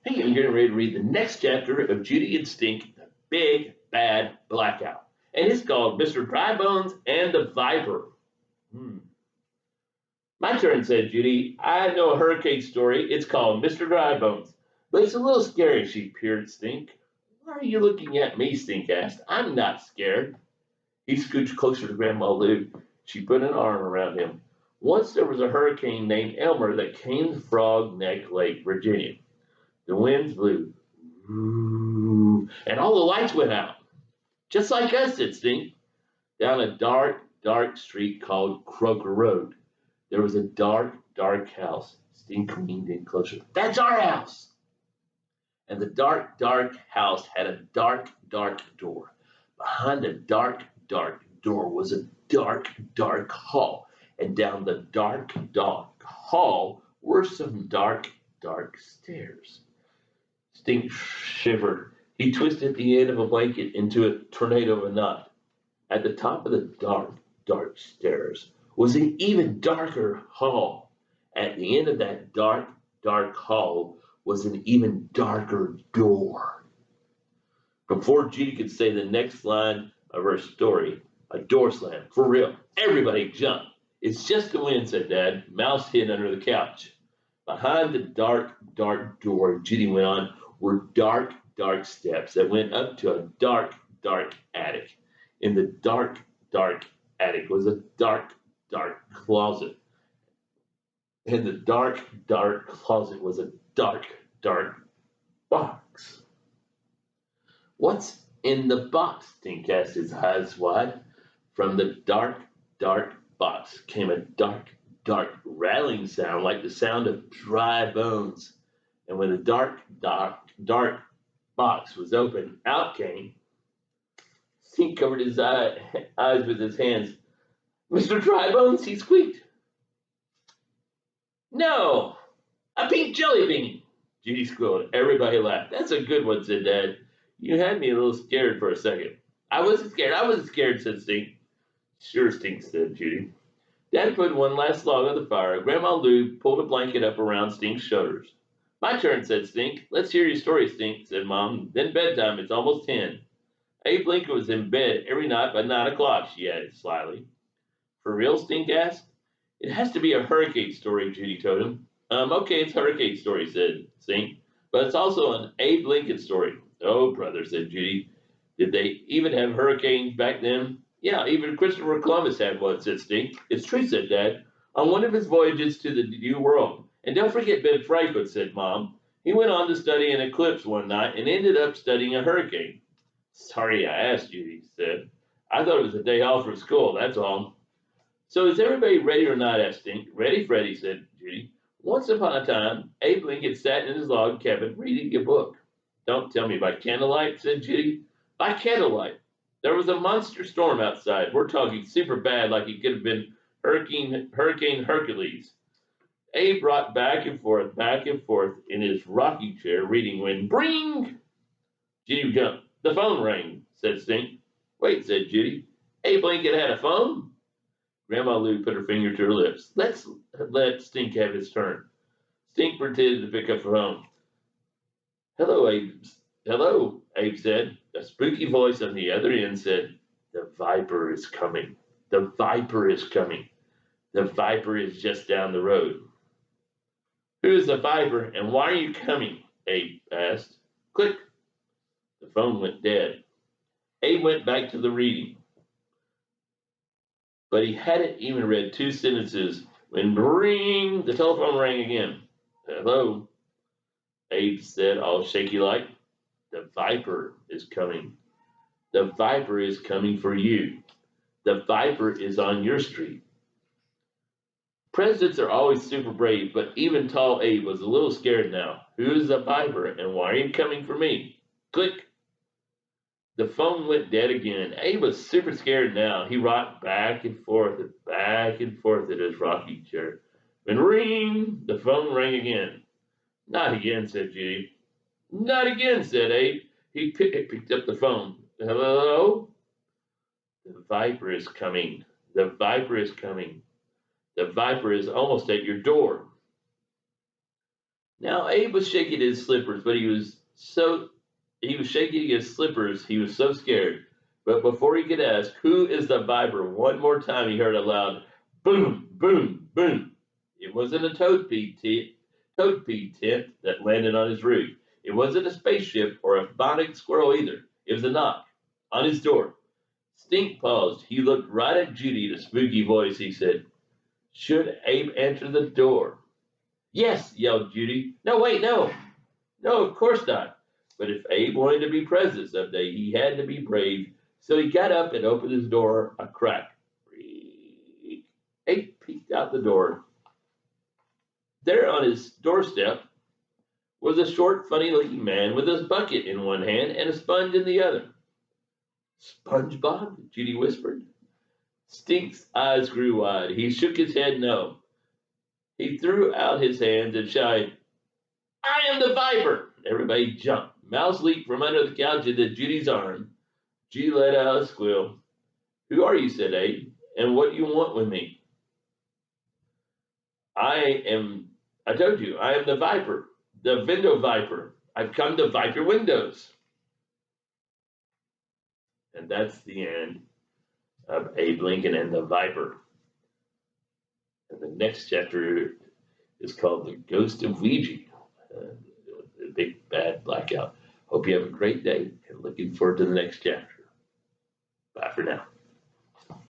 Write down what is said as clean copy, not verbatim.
Hey, I'm getting ready to read the next chapter of Judy and Stink, the Big Bad Blackout. And it's called Mr. Drybones and the Viper. Hmm. My turn, said Judy. I know a hurricane story. It's called Mr. Drybones. But it's a little scary, she peered at Stink. Why are you looking at me? Stink asked. I'm not scared. He scooched closer to Grandma Lou. She put an arm around him. Once there was a hurricane named Elmer that came to Frog Neck Lake, Virginia. The winds blew, and all the lights went out. Just like us, said Stink. Down a dark, dark street called Croker Road, there was a dark, dark house. Stink leaned in closer. That's our house. And the dark, dark house had a dark, dark door. Behind the dark, dark door was a dark, dark hall. And down the dark, dark hall were some dark, dark stairs. Stink shivered. He twisted the end of a blanket into a tornado of a knot. At the top of the dark, dark stairs was an even darker hall. At the end of that dark, dark hall was an even darker door. Before Judy could say the next line of her story, a door slammed. For real, everybody jumped. It's just the wind, said Dad. Mouse hid under the couch. Behind the dark, dark door, Judy went on, were dark, dark steps that went up to a dark, dark attic. In the dark, dark attic was a dark, dark closet. In the dark, dark closet was a dark, dark box. What's in the box? Stink asked, his eyes wide. From the dark, dark box came a dark, dark rattling sound like the sound of dry bones. And when the dark, dark, dark box was open, out came. Stink covered his eyes with his hands. Mr. Drybones, he squeaked. No, a pink jelly bean. Judy squealed. Everybody laughed. That's a good one, said Dad. You had me a little scared for a second. I wasn't scared, said Stink. Sure, Stink, said Judy. Dad put one last log on the fire. Grandma Lou pulled a blanket up around Stink's shoulders. My turn, said Stink. Let's hear your story, Stink, said Mom. Then bedtime. It's almost 10. Abe Lincoln was in bed every night by 9 o'clock, she added slyly. For real? Stink asked. It has to be a hurricane story, Judy told him. Okay, it's a hurricane story, said Stink. But it's also an Abe Lincoln story. Oh, brother, said Judy. Did they even have hurricanes back then? Yeah, even Christopher Columbus had one, said Stink. It's true, said Dad. On one of his voyages to the New World. And don't forget Ben Franklin, said Mom. He went on to study an eclipse one night and ended up studying a hurricane. Sorry I asked, Judy said. I thought it was a day off from school, that's all. So is everybody ready or not? Asked Stink. Ready, Freddie, said Judy. Once upon a time, Abe Lincoln sat in his log cabin reading a book. Don't tell me by candlelight, said Judy. By candlelight. There was a monster storm outside. We're talking super bad, like it could have been Hurricane Hercules. Abe rocked back and forth in his rocking chair, reading when bring! Judy jumped. The phone rang, said Stink. Wait, said Judy. Abe Lincoln had a phone? Grandma Lou put her finger to her lips. Let's let Stink have his turn. Stink pretended to pick up the phone. Hello, Abe. Hello, Abe said. A spooky voice on the other end said, The Viper is coming. The Viper is coming. The Viper is just down the road. Who is the Viper and why are you coming? Abe asked. Click. The phone went dead. Abe went back to the reading. But he hadn't even read 2 sentences when ring, the telephone rang again. Hello, Abe said, all shaky like. The Viper is coming. The Viper is coming for you. The Viper is on your street. Presidents are always super brave, but even tall Abe was a little scared now. Who is the Viper and why are you coming for me? Click. The phone went dead again. Abe was super scared now. He rocked back and forth in his rocking chair. When ring, the phone rang again. Not again, said Judy. Not again, said Abe. He picked up the phone. Hello? The Viper is coming. The Viper is coming. The Viper is almost at your door. Now Abe was shaking his slippers, but he was shaking his slippers, he was so scared. But before he could ask, "Who is the viper?" one more time he heard a loud boom, boom, boom. It wasn't a toad pea tent that landed on his roof. It wasn't a spaceship or a bionic squirrel either. It was a knock on his door. Stink paused. He looked right at Judy in a spooky voice. He said, "Should Abe answer the door?" "Yes," yelled Judy. "No, wait, no. No, of course not." But if Abe wanted to be president someday, he had to be brave. So he got up and opened his door a crack. Abe peeked out the door. There on his doorstep was a short, funny-looking man with a bucket in one hand and a sponge in the other. "SpongeBob?" Judy whispered. Stink's eyes grew wide. He shook his head no. He threw out his hands and shouted, "I am the Viper!" Everybody jumped. Mouse leaped from under the couch into Judy's arm. Judy let out a squeal. "Who are you?" said Abe. "And what do you want with me?" I told you, I am the Viper, the window Viper. I've come to vipe your windows." And that's the end of Abe Lincoln and the Viper. And the next chapter is called The Ghost of Ouija, the big bad blackout. Hope you have a great day and looking forward to the next chapter. Bye for now.